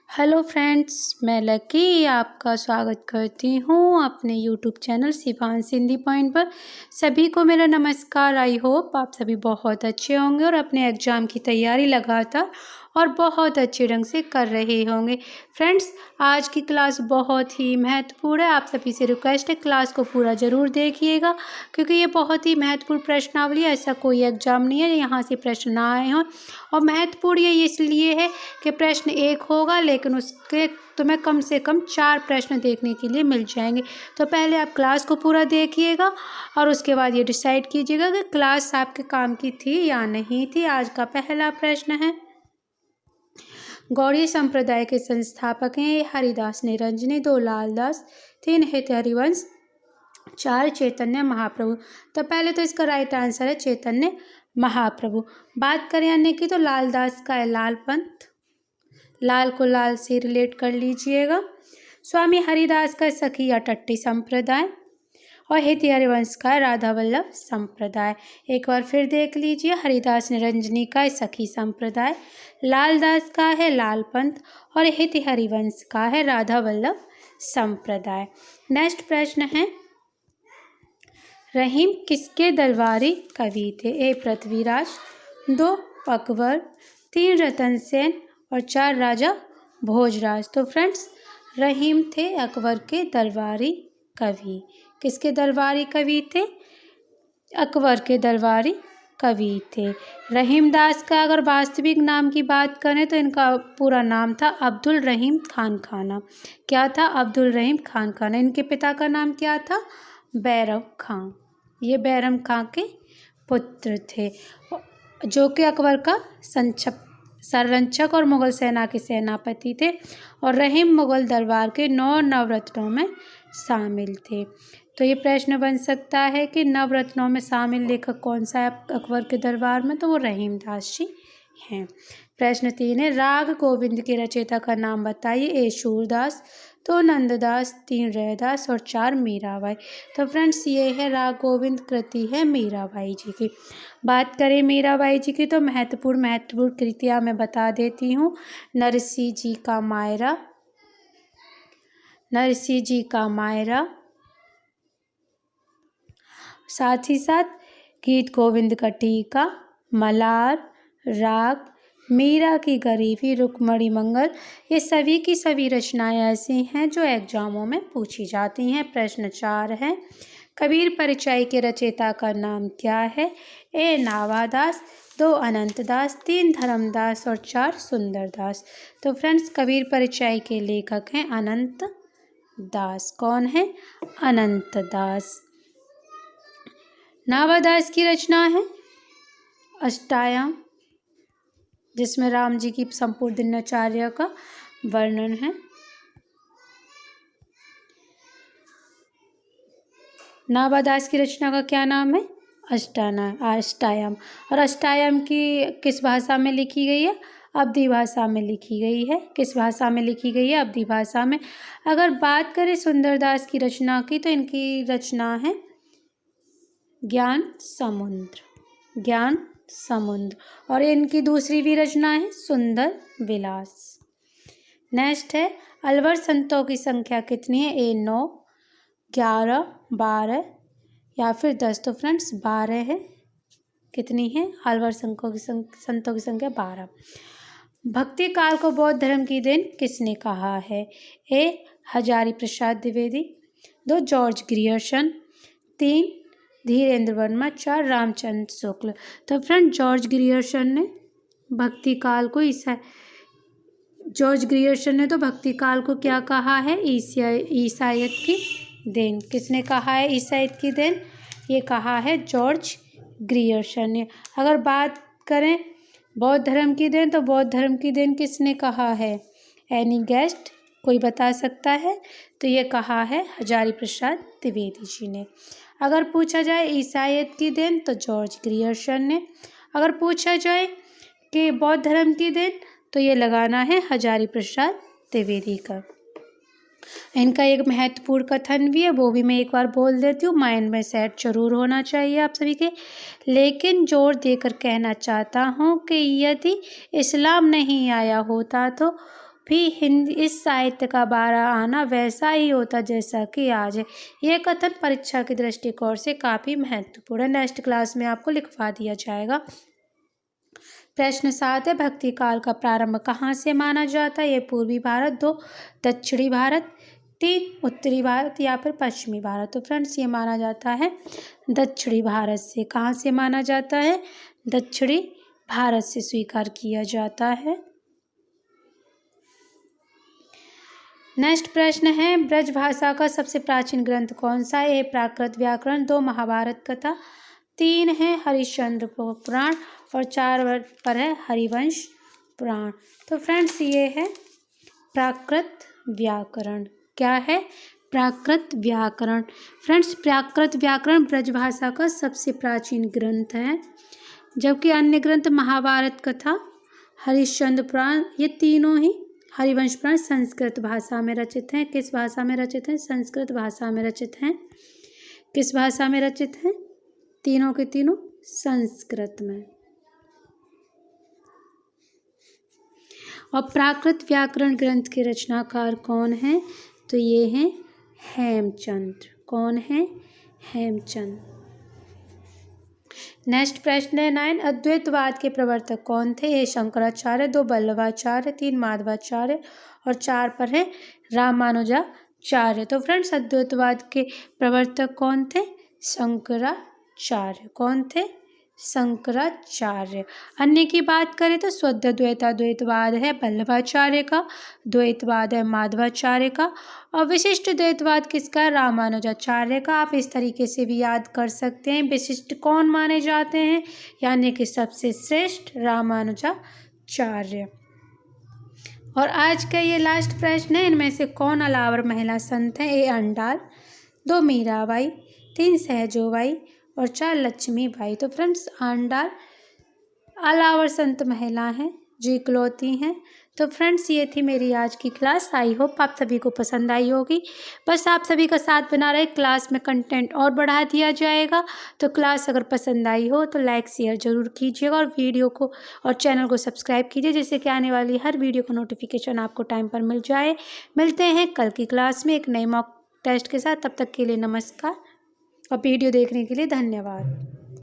Hello friends, मैं lucky आपका स्वागत करती हूँ अपने YouTube channel Shivansh Hindi point पर। सभी को मेरा नमस्कार। आई होप आप सभी बहुत अच्छे होंगे और अपने एग्ज़ाम की तैयारी लगातार और बहुत अच्छे ढंग से कर रहे होंगे। फ्रेंड्स, आज की क्लास बहुत ही महत्वपूर्ण है। आप सभी से रिक्वेस्ट है क्लास को पूरा ज़रूर देखिएगा, क्योंकि ये बहुत ही महत्वपूर्ण प्रश्नावली है। ऐसा कोई एग्ज़ाम नहीं है यहाँ से प्रश्न ना आए हों। और महत्वपूर्ण ये इसलिए है कि प्रश्न एक होगा, लेकिन उसके तुम्हें कम से कम 4 प्रश्न देखने के लिए मिल जाएंगे। तो पहले आप क्लास को पूरा देखिएगा और उसके बाद ये डिसाइड कीजिएगा कि क्लास आपके काम की थी या नहीं थी। आज का पहला प्रश्न है, गौड़ीय संप्रदाय के संस्थापक हैं हरिदास निरंजनी, 2 लालदास, 3 हित हरिवंश, 4 चैतन्य महाप्रभु। तो पहले तो इसका राइट आंसर है चैतन्य महाप्रभु। बात करें अन्य की तो लालदास का है लाल पंथ, लाल को लाल से रिलेट कर लीजिएगा। स्वामी हरिदास का सखी अटट्टी संप्रदाय और हित हरिवंश का राधा वल्लभ संप्रदाय। एक बार फिर देख लीजिए, हरिदास निरंजनी का सखी संप्रदाय, लालदास का है लाल पंथ और हित हरिवंश का है राधा वल्लभ संप्रदाय। नेक्स्ट प्रश्न है, रहीम किसके दरबारी कवि थे? ए पृथ्वीराज, 2 अकबर, 3 रतन सेन और 4 राजा भोजराज। तो फ्रेंड्स, रहीम थे अकबर के दरबारी कवि। किसके दरबारी कवि थे? अकबर के दरबारी कवि थे। रहीम दास का अगर वास्तविक नाम की बात करें तो इनका पूरा नाम था अब्दुल रहीम खान खाना। क्या था? अब्दुल रहीम खान खाना। इनके पिता का नाम क्या था? बैरम खां। ये बैरम खां के पुत्र थे, जो कि अकबर का संरक्षक और मुगल सेना के सेनापति थे। और रहीम मुगल दरबार के 9 नवरत्नों में शामिल थे। तो ये प्रश्न बन सकता है कि नवरत्नों में शामिल लेखक कौन सा है अकबर के दरबार में? तो वो रहीम दास जी हैं। प्रश्न 3 है, राग गोविंद के रचयिता का नाम बताइए। ए सूरदास, 2 नंददास, 3 रैदास और 4 मीराबाई। तो फ्रेंड्स, ये है राग गोविंद कृति है मीराबाई जी की। बात करें मीराबाई जी की तो महत्वपूर्ण कृतियाँ मैं बता देती हूँ। नरसिंह जी का मायरा, नरसिंह जी का मायरा, साथ ही साथ गीत गोविंद का टीका, मलार, राग, मीरा की गरीबी, रुक्मणी मंगल, ये सभी की सभी रचनाएं ऐसी हैं जो एग्जामों में पूछी जाती हैं। प्रश्न 4 है, कबीर परिचय के रचयिता का नाम क्या है? ए नावादास, 2 अनंतदास, 3 धर्मदास और 4 सुंदरदास। तो फ्रेंड्स, कबीर परिचय के लेखक हैं अनंत दास। कौन है? अनंत दास। नावादास की रचना है अष्टायाम, जिसमें राम जी की संपूर्ण दिनचर्या का वर्णन है। नावादास की रचना का क्या नाम है? अष्टायाम। और अष्टायाम की किस भाषा में लिखी गई है? अवधी भाषा में लिखी गई है। किस भाषा में लिखी गई है? अवधी भाषा में। अगर बात करें सुंदरदास की रचना की तो इनकी रचना है ज्ञान समुद्र, ज्ञान समुद्र। और इनकी दूसरी भी रचना है सुंदर विलास। नेक्स्ट है, अलवर संतों की संख्या कितनी है? ए 9, 11, 12 या फिर 10। तो फ्रेंड्स, 12 है। कितनी है? अलवर संतों की संख्या 12। भक्ति काल को बौद्ध धर्म की देन किसने कहा है? ए हजारी प्रसाद द्विवेदी, 2 जॉर्ज ग्रियर्सन, 3 धीरेन्द्र वर्मा, 4 रामचंद्र शुक्ल। तो फ्रेंड, जॉर्ज ग्रियर्सन ने भक्ति काल को जॉर्ज ग्रियर्सन ने तो भक्ति काल को क्या कहा है? ईसाइयत की देन। किसने कहा है ईसाइयत की देन? ये कहा है जॉर्ज ग्रियर्सन ने। अगर बात करें बौद्ध धर्म की देन, तो बौद्ध धर्म की देन किसने कहा है? Any guest? कोई बता सकता है? तो ये कहा है हजारी प्रसाद द्विवेदी जी ने। अगर पूछा जाए ईसाइयत की देन तो जॉर्ज ग्रियर्सन ने। अगर पूछा जाए कि बौद्ध धर्म की देन तो ये लगाना है हजारी प्रसाद द्विवेदी का। इनका एक महत्वपूर्ण कथन भी है, वो भी मैं एक बार बोल देती हूँ, माइंड में सेट जरूर होना चाहिए आप सभी के। लेकिन जोर देकर कहना चाहता हूँ कि यदि इस्लाम नहीं आया होता तो भी हिंदी इस साहित्य का 12 आना वैसा ही होता जैसा कि आज है। यह कथन परीक्षा के दृष्टिकोण से काफ़ी महत्वपूर्ण है। नेक्स्ट क्लास में आपको लिखवा दिया जाएगा। प्रश्न 7 है, भक्ति काल का प्रारंभ कहाँ से माना जाता है? ये पूर्वी भारत, 2 दक्षिणी भारत, 3 उत्तरी भारत या फिर पश्चिमी भारत। तो फ्रेंड्स ये माना जाता है दक्षिणी भारत से। कहाँ से माना जाता है? दक्षिणी भारत से स्वीकार किया जाता है। नेक्स्ट प्रश्न है, ब्रज भाषा का सबसे प्राचीन ग्रंथ कौन सा है? प्राकृत व्याकरण, 2 महाभारत कथा, 3 है हरिश्चंद्र पुराण और 4 पर है हरिवंश पुराण। तो फ्रेंड्स ये है प्राकृत व्याकरण। क्या है? प्राकृत व्याकरण। फ्रेंड्स प्राकृत व्याकरण ब्रजभाषा का सबसे प्राचीन ग्रंथ है, जबकि अन्य ग्रंथ महाभारत कथा, हरिश्चंद्र पुराण, ये तीनों ही हरिवंश पुराण संस्कृत भाषा में रचित हैं। किस भाषा में रचित हैं? संस्कृत भाषा में रचित हैं। किस भाषा में रचित हैं? तीनों के तीनों संस्कृत में। और प्राकृत व्याकरण ग्रंथ के रचनाकार कौन है? तो ये हैं हेमचंद्र। कौन है? हेमचंद्र। नेक्स्ट प्रश्न है 9, अद्वैतवाद के प्रवर्तक कौन थे? ये शंकराचार्य, 2 वल्लभाचार्य, 3 माधवाचार्य और 4 पर है रामानुजाचार्य। तो फ्रेंड्स अद्वैतवाद के प्रवर्तक कौन थे? शंकराचार्य। कौन थे? शंकराचार्य। अन्य की बात करें तो शुद्ध द्वैतवाद है वल्लभाचार्य का, द्वैतवाद है माधवाचार्य का और विशिष्ट द्वैतवाद किसका? रामानुजाचार्य का। आप इस तरीके से भी याद कर सकते हैं। विशिष्ट कौन माने जाते हैं? यानी कि सबसे श्रेष्ठ रामानुजाचार्य। और आज का ये लास्ट प्रश्न है, इनमें से कौन अलावर महिला संत है? ए अंडाल, 2 मीराबाई, 3 सहजोबाई और 4 लक्ष्मीबाई। तो फ्रेंड्स आंडाल अलावर संत महिला हैं जो इकलौती हैं। तो फ्रेंड्स ये थी मेरी आज की क्लास। आई होप आप सभी को पसंद आई होगी। बस आप सभी का साथ बना रहे, क्लास में कंटेंट और बढ़ा दिया जाएगा। तो क्लास अगर पसंद आई हो तो लाइक शेयर ज़रूर कीजिएगा और वीडियो को और चैनल को सब्सक्राइब कीजिए, जिससे कि आने वाली हर वीडियो का नोटिफिकेशन आपको टाइम पर मिल जाए। मिलते हैं कल की क्लास में एक नए मॉक टेस्ट के साथ। तब तक के लिए नमस्कार और वीडियो देखने के लिए धन्यवाद।